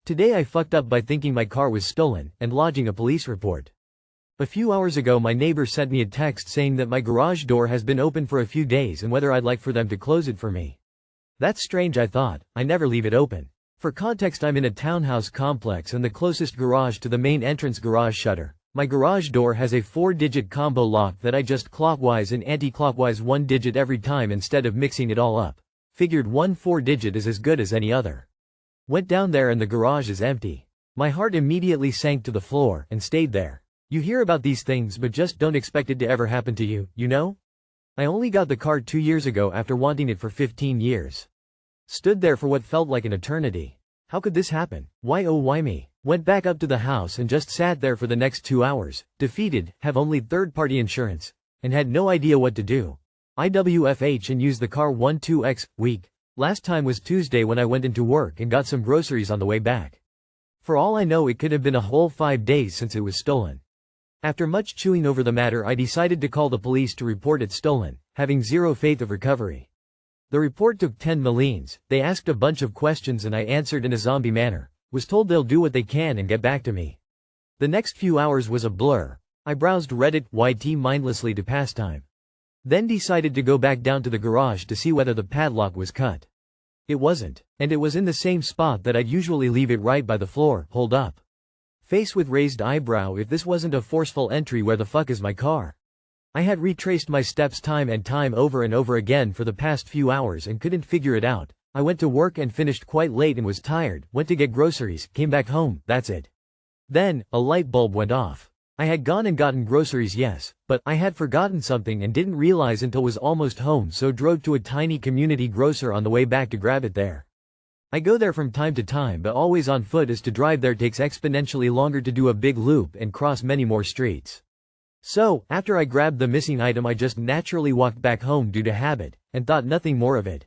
Today I fucked up by thinking my car was stolen, and lodging a police report. A few hours ago my neighbor sent me a text saying that my garage door has been open for a few days and whether I'd like for them to close it for me. That's strange, I thought. I never leave it open. For context, I'm in a townhouse complex and the closest garage to the main entrance garage shutter. My garage door has a 4-digit combo lock that I just clockwise and anti-clockwise 1 digit every time instead of mixing it all up. Figured one 4-digit is as good as any other. Went down there and the garage is empty. My heart immediately sank to the floor and stayed there. You hear about these things but just don't expect it to ever happen to you, you know? I only got the car 2 years ago after wanting it for 15 years. Stood there for what felt like an eternity. How could this happen? Why oh why me? Went back up to the house and just sat there for the next 2 hours, defeated, have only third-party insurance, and had no idea what to do. IWFH and used the car 1-2x week. Last time was Tuesday when I went into work and got some groceries on the way back. For all I know, it could have been a whole 5 days since it was stolen. After much chewing over the matter, I decided to call the police to report it stolen, having zero faith of recovery. The report took 10 millions. They asked a bunch of questions and I answered in a zombie manner. Was told they'll do what they can and get back to me. The next few hours was a blur. I browsed Reddit, YT mindlessly to pass time. Then decided to go back down to the garage to see whether the padlock was cut. It wasn't, and it was in the same spot that I'd usually leave it, right by the floor. Hold up. Face with raised eyebrow. If this wasn't a forceful entry, where the fuck is my car? I had retraced my steps time and time over and over again for the past few hours and couldn't figure it out. I went to work and finished quite late and was tired, went to get groceries, came back home, that's it. Then, a light bulb went off. I had gone and gotten groceries, yes, but I had forgotten something and didn't realize until was almost home, so drove to a tiny community grocer on the way back to grab it there. I go there from time to time, but always on foot, as to drive there takes exponentially longer to do a big loop and cross many more streets. So, after I grabbed the missing item, I just naturally walked back home due to habit, and thought nothing more of it.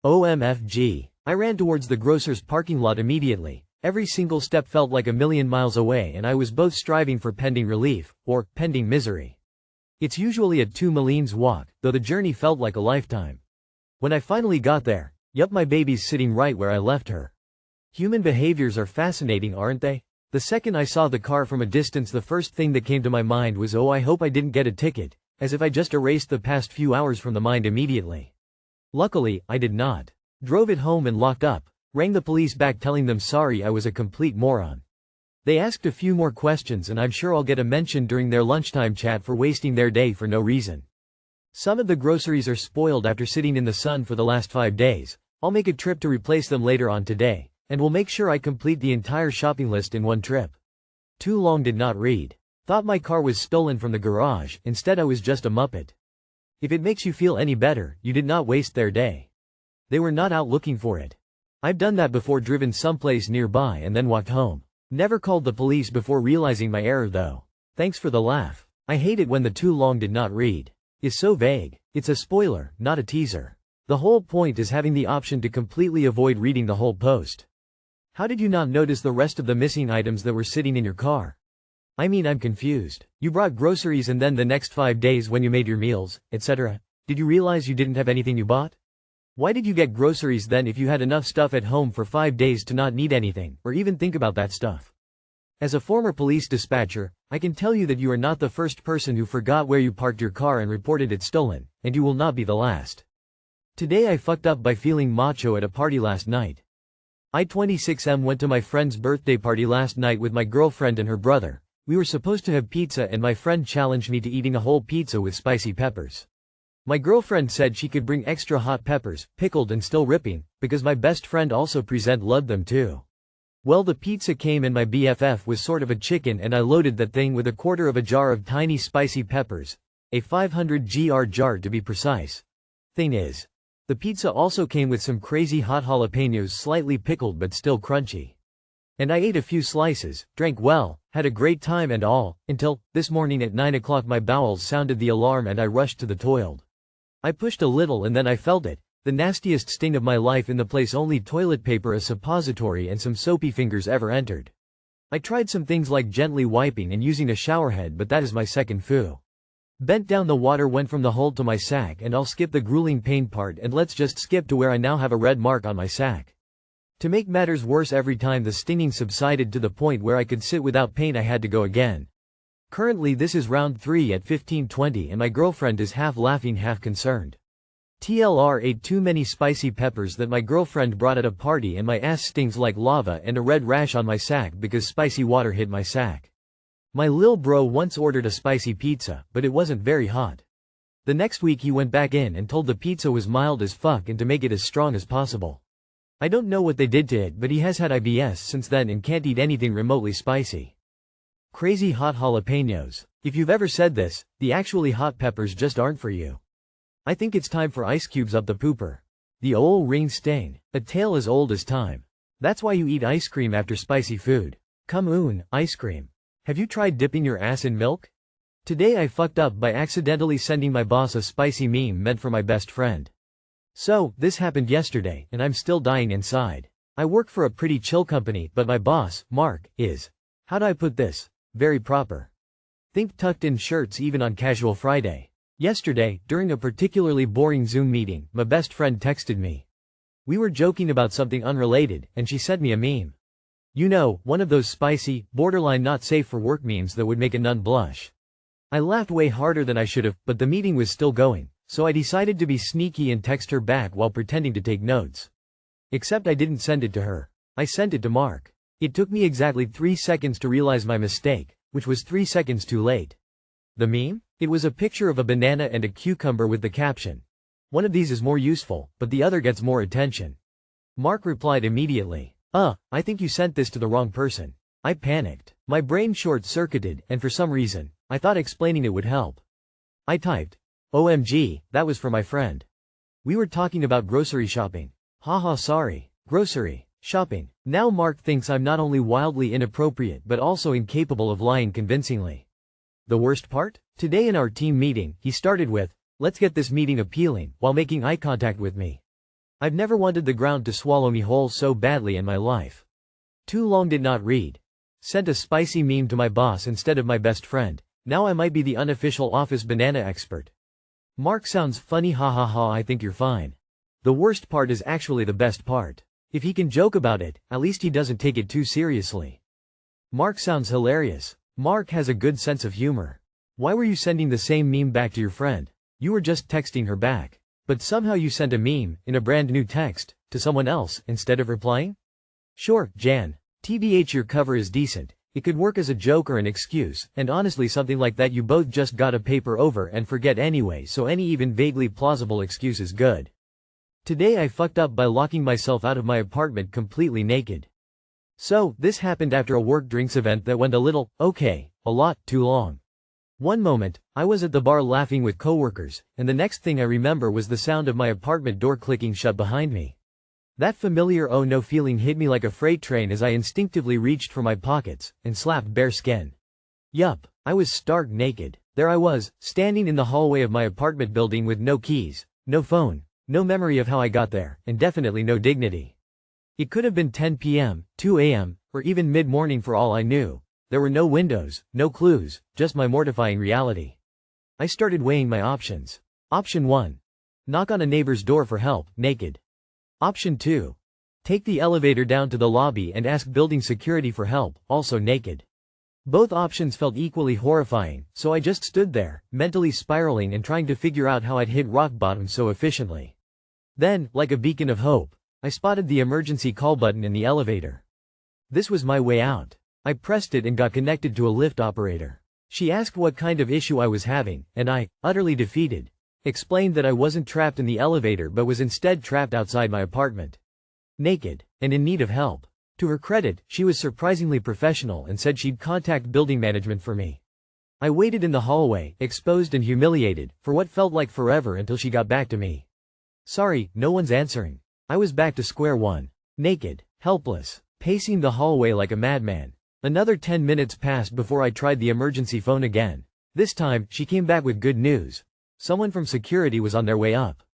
OMFG. I ran towards the grocer's parking lot immediately. Every single step felt like a million miles away, and I was both striving for pending relief, or pending misery. It's usually a 2 millions walk, though the journey felt like a lifetime. When I finally got there, yup, my baby's sitting right where I left her. Human behaviors are fascinating, aren't they? The second I saw the car from a distance, the first thing that came to my mind was, oh, I hope I didn't get a ticket, as if I just erased the past few hours from the mind immediately. Luckily, I did not. Drove it home and locked up. Rang the police back telling them sorry, I was a complete moron. They asked a few more questions and I'm sure I'll get a mention during their lunchtime chat for wasting their day for no reason. Some of the groceries are spoiled after sitting in the sun for the last 5 days. I'll make a trip to replace them later on today, and will make sure I complete the entire shopping list in one trip. Too long did not read. Thought my car was stolen from the garage, instead I was just a muppet. If it makes you feel any better, you did not waste their day. They were not out looking for it. I've done that before, driven someplace nearby and then walked home. Never called the police before realizing my error though. Thanks for the laugh. I hate it when the too long did not read is so vague. It's a spoiler, not a teaser. The whole point is having the option to completely avoid reading the whole post. How did you not notice the rest of the missing items that were sitting in your car? I mean, I'm confused. You brought groceries and then the next 5 days when you made your meals, etc., did you realize you didn't have anything you bought? Why did you get groceries then if you had enough stuff at home for 5 days to not need anything, or even think about that stuff? As a former police dispatcher, I can tell you that you are not the first person who forgot where you parked your car and reported it stolen, and you will not be the last. Today I fucked up by feeling macho at a party last night. I 26M went to my friend's birthday party last night with my girlfriend and her brother. We were supposed to have pizza and my friend challenged me to eating a whole pizza with spicy peppers. My girlfriend said she could bring extra hot peppers, pickled and still ripping, because my best friend also loved them too. Well, the pizza came and my BFF was sort of a chicken and I loaded that thing with 1/4 of a jar of tiny spicy peppers, a 500 gr jar to be precise. Thing is, the pizza also came with some crazy hot jalapenos, slightly pickled but still crunchy. And I ate a few slices, drank well, had a great time and all, until, this morning at 9 o'clock my bowels sounded the alarm and I rushed to the toilet. I pushed a little and then I felt it, the nastiest sting of my life in the place only toilet paper, a suppository and some soapy fingers ever entered. I tried some things like gently wiping and using a showerhead, but that is my second foo. Bent down, the water went from the hole to my sack, and I'll skip the grueling pain part and let's just skip to where I now have a red mark on my sack. To make matters worse, every time the stinging subsided to the point where I could sit without pain, I had to go again. Currently this is round 3 at 15:20 and my girlfriend is half laughing half concerned. TLR ate too many spicy peppers that my girlfriend brought at a party and my ass stings like lava and a red rash on my sack because spicy water hit my sack. My lil bro once ordered a spicy pizza, but it wasn't very hot. The next week he went back in and told the pizza was mild as fuck and to make it as strong as possible. I don't know what they did to it, but he has had IBS since then and can't eat anything remotely spicy. Crazy hot jalapenos. If you've ever said this, the actually hot peppers just aren't for you. I think it's time for ice cubes up the pooper. The ol' ring stain. A tale as old as time. That's why you eat ice cream after spicy food. Come on, ice cream. Have you tried dipping your ass in milk? Today I fucked up by accidentally sending my boss a spicy meme meant for my best friend. So, this happened yesterday, and I'm still dying inside. I work for a pretty chill company, but my boss, Mark, is, how do I put this, very proper. Think tucked in shirts even on casual Friday. Yesterday, during a particularly boring Zoom meeting, my best friend texted me. We were joking about something unrelated, and she sent me a meme. You know, one of those spicy, borderline not safe for work memes that would make a nun blush. I laughed way harder than I should have, but the meeting was still going. So I decided to be sneaky and text her back while pretending to take notes. Except I didn't send it to her. I sent it to Mark. It took me exactly 3 seconds to realize my mistake, which was 3 seconds too late. The meme? It was a picture of a banana and a cucumber with the caption, "One of these is more useful, but the other gets more attention." Mark replied immediately, I think you sent this to the wrong person." I panicked. My brain short-circuited, and for some reason, I thought explaining it would help. I typed, "OMG, that was for my friend. We were talking about grocery shopping. Haha, sorry. Grocery shopping." Now Mark thinks I'm not only wildly inappropriate but also incapable of lying convincingly. The worst part? Today in our team meeting, he started with, "Let's get this meeting appealing," while making eye contact with me. I've never wanted the ground to swallow me whole so badly in my life. Too long did not read. Sent a spicy meme to my boss instead of my best friend. Now I might be the unofficial office banana expert. Mark sounds funny, ha. I think you're fine. The worst part is actually the best part. If he can joke about it, at least he doesn't take it too seriously. Mark sounds hilarious. Mark has a good sense of humor. Why were you sending the same meme back to your friend? You were just texting her back. But somehow you sent a meme, in a brand new text, to someone else, instead of replying? Sure, Jan. TBH, your cover is decent. It could work as a joke or an excuse, and honestly something like that you both just gotta paper over and forget anyway, so any even vaguely plausible excuse is good. Today I fucked up by locking myself out of my apartment completely naked. So, this happened after a work drinks event that went a lot too long. One moment, I was at the bar laughing with coworkers, and the next thing I remember was the sound of my apartment door clicking shut behind me. That familiar oh no feeling hit me like a freight train as I instinctively reached for my pockets and slapped bare skin. Yup, I was stark naked. There I was, standing in the hallway of my apartment building with no keys, no phone, no memory of how I got there, and definitely no dignity. It could have been 10 p.m., 2 a.m., or even mid-morning for all I knew. There were no windows, no clues, just my mortifying reality. I started weighing my options. Option 1. Knock on a neighbor's door for help, naked. Option 2. Take the elevator down to the lobby and ask building security for help, also naked. Both options felt equally horrifying, so I just stood there, mentally spiraling and trying to figure out how I'd hit rock bottom so efficiently. Then, like a beacon of hope, I spotted the emergency call button in the elevator. This was my way out. I pressed it and got connected to a lift operator. She asked what kind of issue I was having, and I, utterly defeated, explained that I wasn't trapped in the elevator but was instead trapped outside my apartment. Naked, and in need of help. To her credit, she was surprisingly professional and said she'd contact building management for me. I waited in the hallway, exposed and humiliated, for what felt like forever until she got back to me. Sorry, no one's answering. I was back to square one. Naked, helpless, pacing the hallway like a madman. Another 10 minutes passed before I tried the emergency phone again. This time, she came back with good news. Someone from security was on their way up.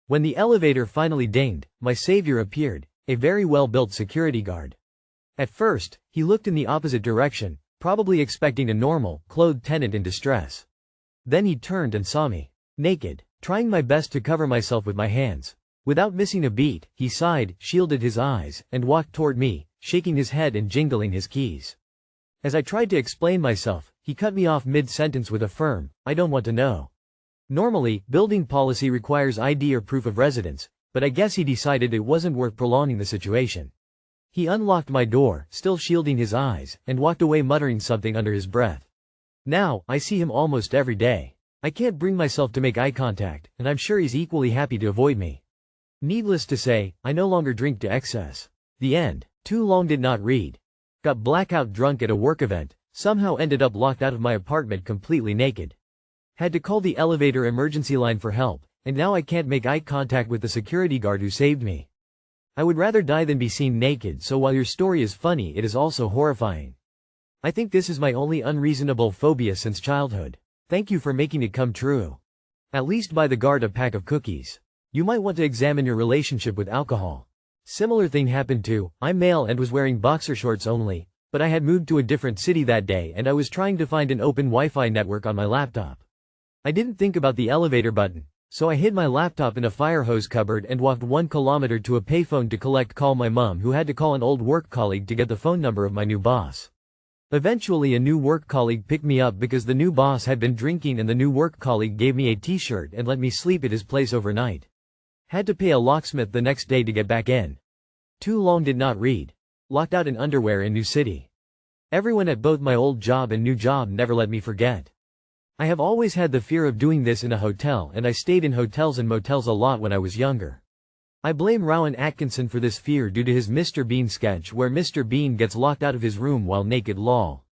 When the elevator finally dinged, my savior appeared, a very well-built security guard. At first, he looked in the opposite direction, probably expecting a normal, clothed tenant in distress. Then he turned and saw me, naked, trying my best to cover myself with my hands. Without missing a beat, he sighed, shielded his eyes, and walked toward me, shaking his head and jingling his keys. As I tried to explain myself, he cut me off mid-sentence with a firm, "I don't want to know." Normally, building policy requires ID or proof of residence, but I guess he decided it wasn't worth prolonging the situation. He unlocked my door, still shielding his eyes, and walked away muttering something under his breath. Now, I see him almost every day. I can't bring myself to make eye contact, and I'm sure he's equally happy to avoid me. Needless to say, I no longer drink to excess. The end. Too long did not read. Got blackout drunk at a work event, somehow ended up locked out of my apartment completely naked. Had to call the elevator emergency line for help, and now I can't make eye contact with the security guard who saved me. I would rather die than be seen naked, so while your story is funny, it is also horrifying. I think this is my only unreasonable phobia since childhood. Thank you for making it come true. At least buy the guard a pack of cookies. You might want to examine your relationship with alcohol. Similar thing happened too. I'm male and was wearing boxer shorts only, but I had moved to a different city that day and I was trying to find an open Wi-Fi network on my laptop. I didn't think about the elevator button, so I hid my laptop in a fire hose cupboard and walked 1 kilometer to a payphone to call my mom, who had to call an old work colleague to get the phone number of my new boss. Eventually a new work colleague picked me up because the new boss had been drinking, and the new work colleague gave me a t-shirt and let me sleep at his place overnight. Had to pay a locksmith the next day to get back in. Too long did not read. Locked out in underwear in new city. Everyone at both my old job and new job never let me forget. I have always had the fear of doing this in a hotel, and I stayed in hotels and motels a lot when I was younger. I blame Rowan Atkinson for this fear due to his Mr. Bean sketch where Mr. Bean gets locked out of his room while naked. Lol.